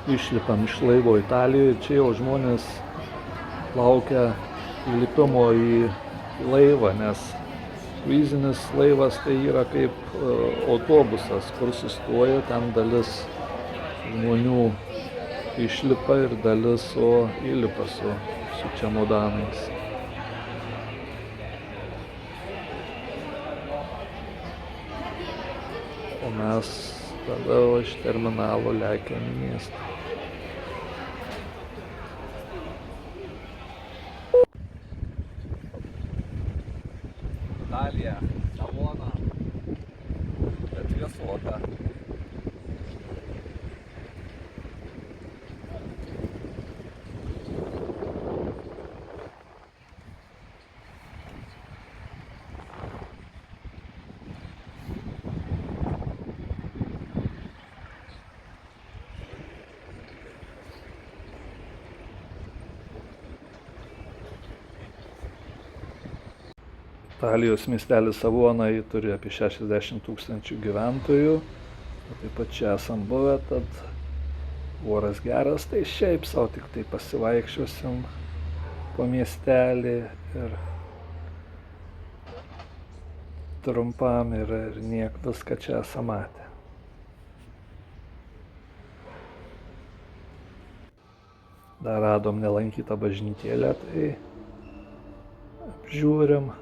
išlipam iš laivo Italijoje, čia jau žmonės laukia įlipimo į laivą, nes kruizinis laivas tai yra kaip autobusas, kur sustoja, ten dalis žmonių išlipa ir dalis įlipa su čemodanais. O mes tada iš terminalo lekiam į miestą. Italija, Savona, bet vėsuota. Italijos miestelis Savona turi apie 60 000 gyventojų. Taip pat čia esam buvę, tad oras geras, tai šiaip savo tik tai pasivaikščiosim po miestelį ir trumpam ir niek viską čia esam matę. Dar radom nelankytą bažnytėlę, tai apžiūrim.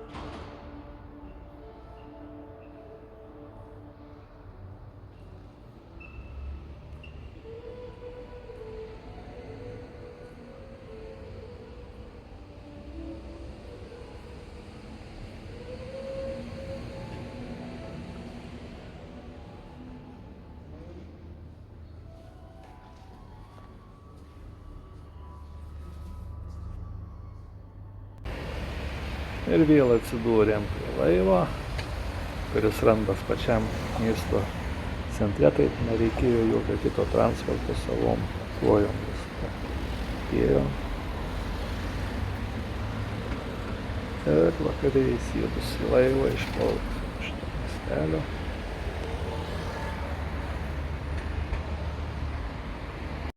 Ir vėl atsidūrėm prie laivo, kuris randas pačiam miesto centre, tai nereikėjo jokio kito transporto, savom kojom viską ėjom. Ir vakare įsėdus į laivą išplaukti iš to miestelio.